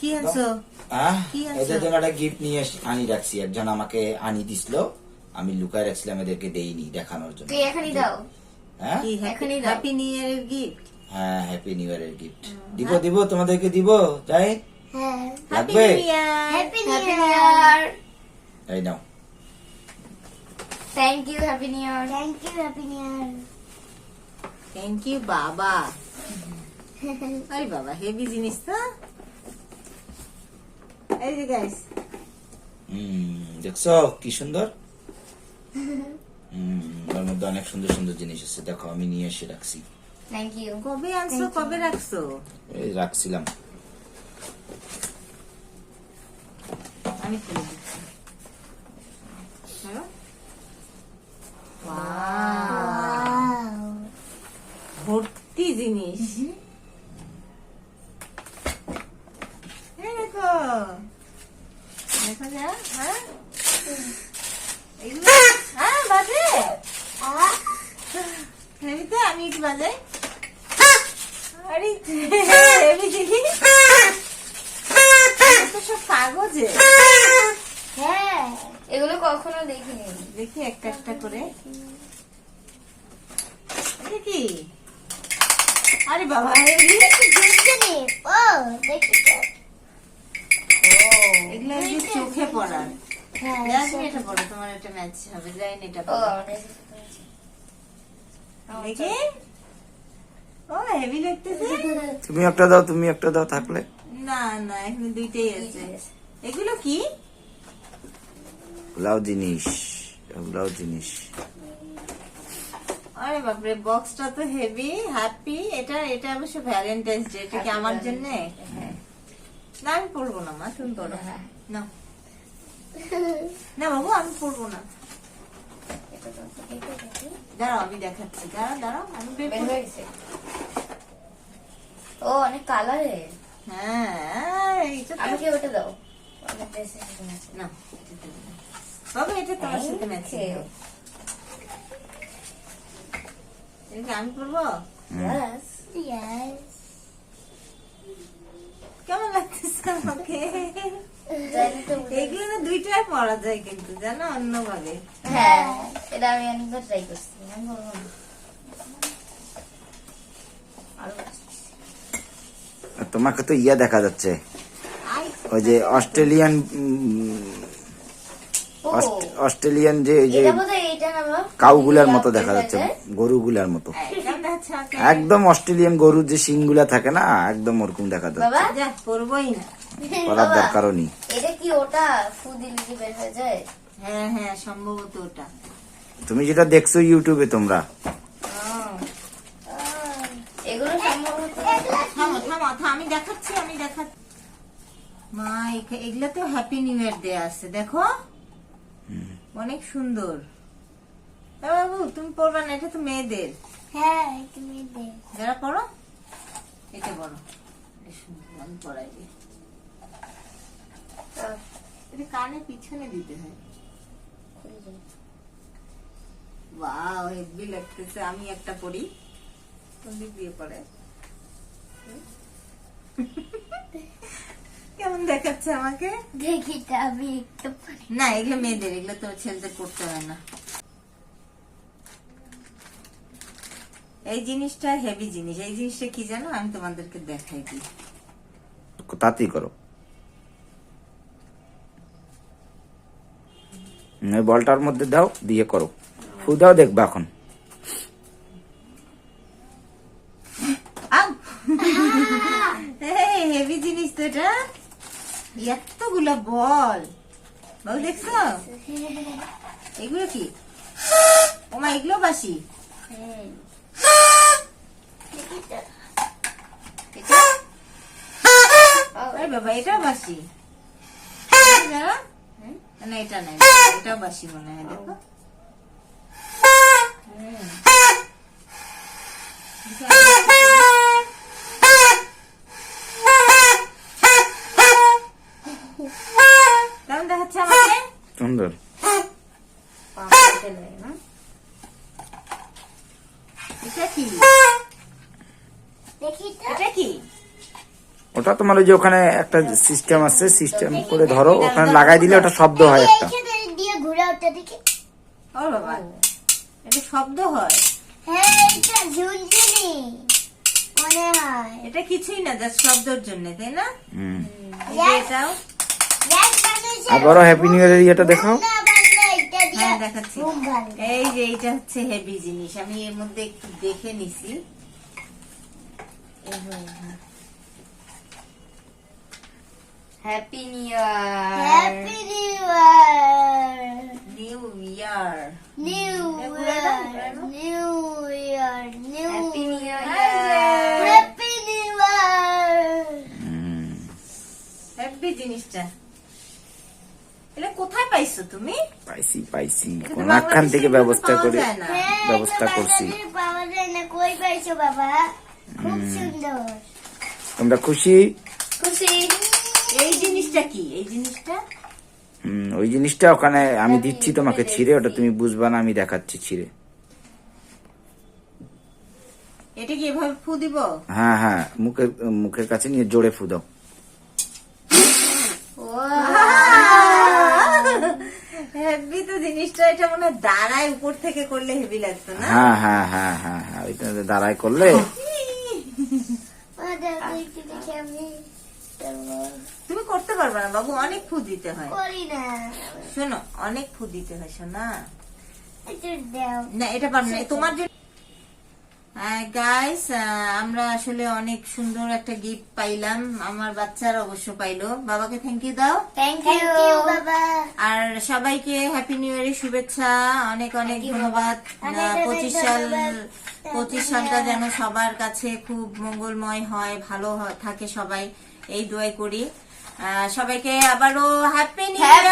কি আনছো? এদের জন্য একটা গিফট নিয়ে আনি রাখছি। একজন আমাকে আনি দিছিল, আমি লুকায় রাখছিলাম, এদেরকে দেইনি দেখানোর জন্য। তুই এখনই দাও। হ্যাঁ এখনই দাও। হ্যাপি নিউ ইয়ারের গিফট। হ্যাঁ, হ্যাপি নিউ ইয়ারের গিফট দিব তোমাদেরকে দিব। যাই হ্যাঁ, হ্যাপি লাগবে? New year. Happy new year. এই নাও। Thank you happy new year. Thank you happy new year. Thank you বাবা। আরে বাবা হেভি জিনিস তো। এই যে গাইস, দেখছো কি সুন্দর। ওর মধ্যে অনেক সুন্দর সুন্দর জিনিস আছে। দেখো আমি নিয়ে এসে রাখছি। Thank you. কবে আনছো, কবে রাখছো? এই রাখছিলাম। আমি খুলে দিচ্ছি। ওয়াও, ভর্তি জিনিস। এই দেখো, দেখা যায়। হ্যাঁ এগুলো বাজে। হেবিতে আমি একটু বাজে। আরে হেবি জিনিস তো, সব কাগজে। হ্যাঁ, এগুলো কখনো দেখিনি। দেখি একটা একটা করে। এটা কি? আরে বাবা হেবি। ও দেখি তো। এগুলো এই যে চোখে পড়ার। হ্যাঁ, জানি এটা পড়ো, তোমার একটা ম্যাচ হবে। যাই না এটা ও পড়ো। দেখি। ও হেভি লাগতেছে। তুমি একটা দাও, তুমি একটা দাও থাকলে। না না, এখানে দুইটাই আছে। এগুলো কি? লাউ জিনিস, লাউ জিনিস। আরে বাপরে, বক্সটা তো হেভি। হ্যাপি, এটা এটা অবশ্য ভ্যালেন্টাইন্স ডে। এটা কি আমার জন্য? না আমি পড়বো না মা, তুমি পড়ো। না না বাবু, আমি পড়বো না। দাঁড়াও আমি দেখাচ্ছি। দাঁড়াও দাঁড়াও, আমি বের বের করি। হয়ে গেছে। ও অনেক কালারের। হ্যাঁ, এইটা তো- আমাকে ওটা দাও। অনেক ড্রেসের সাথে আছে। না, এটা দেবো না। বাবা এটা তোমার সাথে ম্যাচিং হবে। এটা কি আমি পড়বো? Yes. Yes. কেমন লাগতেছে আমাকে? জানি তো বুঝে- এগুলো না দুইটাই পড়া যায় কিন্তু, জানো, অন্যভাবে। হ্যাঁ, এটা আমি অনেকবার ট্রাই করছি। আমি বলবো না। আরো তোমাকে তো ইয়া দেখা যাচ্ছে, আই, ওই যে অস্ট্রেলিয়ান ও, অস্ট্রেলিয়ান যে ওই যে এটা বোধহয় এইটা না বাবা? কাউগুলার মতো দেখা যাচ্ছে, গরুগুলার মতো। কেমন দেখাচ্ছে আমাকে? একদম অস্ট্রেলিয়ান গরুর যে শিংগুলা থাকে না, একদম ওরকম দেখা যাচ্ছে। বাবা যা, পড়বোই না। করার বাবা, দরকারও নেই। এটা কি ওটা ফু দিলে কি বের হয়ে যায়? হ্যাঁ হ্যাঁ, সম্ভবত ওটা। তুমি যেটা দেখছো ইউটিউবে তোমরা, এগুলো সম্ভবত থামো থামো থামো, আমি দেখাচ্ছি আমি দেখাচ্ছি। মা এগুলাতেও হ্যাপি নিউ ইয়ার দেয়া আছে, দেখো অনেক সুন্দর। এ বাবু তুমি পড়বা না, এটা তো মেয়েদের। হ্যাঁ, তুমি দে। যারা পড়ো, এটা পড়ো। এটা সুন্দর, আমি পড়াই দিই। এটা কানে পিছনে দিতে হয়। ওয়াও, হেভি লাগতেছে। আমি একটা পড়ি, কোন দিক দিয়ে পড়ে? কেমন দেখাচ্ছে আমাকে? দেখি তা আমি একটু পরে। না এগুলো মেয়েদের, এগুলো তো ছেলেদের পড়তে হয় না। এই জিনিসটা হেভি জিনিস। এই জিনিসটা কি জানো, আমি তোমাদেরকে দেখাই দিই। তাতেই করো। ওই বলটার মধ্যে দাও, দিয়ে করো। ফু দাও, দেখবা এখন। হেভি জিনিস তো এটা। এতগুলো বল, বল দেখছো? এগুলো কি? ওমা, এগুলো বাসি। হ্যাঁ। দেখি তো। এটা? আরে বাবা, এটাও বাসি। জানো? না এটা নাই, এটাও বাসি মনে হয়। দেখো কেমন দেখাচ্ছে আমাকে? সুন্দর। এটা কি? দেখি তো। এটা কি? ওটা তোমার ওই যে ওখানে একটা সিস্টেম আছে, সিস্টেম করে ধরো, ওখানে লাগাই দিলে ওটা শব্দ হয় একটা। এইখানে দিয়ে ঘুরে ওঠা দেখি। ও বাবা, এটা শব্দ হয়? হ্যাঁ, এটা ঝুলঝুলি মনে হয়। এটা কিছুই না, জাস্ট শব্দের জন্য, তাই না? হুম। এই যে এটাও। দেখ মানুষের আর বড় হ্যাপি নিউ ইয়ারের ইয়েটা দেখাও। ঘুম না ভাঙলে এটা দিয়ে হ্যাঁ, দেখাচ্ছি। ঘুম ভাঙে। এই যে এইটা হচ্ছে হেভি জিনিস, আমি এর মধ্যে একটু দেখে নিছি। Happy new year, happy new ইয়ার, নিউ ইয়ার। নিউ ঘুরে ইয়ার, দাও। New year, new Happy New Year. Happy new ইয়ার। হেভি জিনিসটা। এটা কোথায় পাইছো তুমি? পাইছি এটা তো কোন একখান থেকে বাংলাদেশে ব্যবস্থা পাওয়া করে যায় না। হ্যাঁ, ব্যবস্থা এটা করছি। বাংলাদেশে পাওয়া যায় না। কই পাইছো বাবা? খুব সুন্দর। তোমরা খুশি? খুশি। এই জিনিসটা কি? এই জিনিসটা ওই জিনিসটা ওখানে আমি দিচ্ছি তোমাকে ছিঁড়ে, ওটা তুমি বুঝবা না, আমি দেখাচ্ছি ছিঁড়ে। এটা কি এভাবে ফু দিব? হ্যাঁ হ্যাঁ, মুখের কাছে নিয়ে জোরে ফু দাও। হেভি তো জিনিসটা। এটা মনে হয় দাঁড়ায় উপর থেকে করলে হেভি লাগতো না? হ্যাঁ হ্যাঁ হ্যাঁ হ্যাঁ হ্যাঁ, ওইটা দাঁড়ায় করলে। তুমি করতে পারবে না বাবু, অনেক ফু দিতে হয়। করি না। শোনো, অনেক ফু দিতে হয় শোনা। একটু দাও। না, এটা পারবে না তোমার জন্য। গাইস, আমরা আসলে অনেক সুন্দর একটা গিফট পাইলাম। আমার বাচ্চারা অবশ্য পাইলো। বাবাকে থ্যাংক ইউ দাও। থ্যাংক ইউ বাবা। আর সবাইকে হ্যাপি নিউ ইয়ারের শুভেচ্ছা, অনেক অনেক ধন্যবাদ। অনেক অনেক 25 সালটা যেন সবার কাছে খুব মঙ্গলময় হয়, ভালো থাকে সবাই, এই দোয়াই করি। সবাইকে আবারও হ্যাপি নিউ ইয়ার।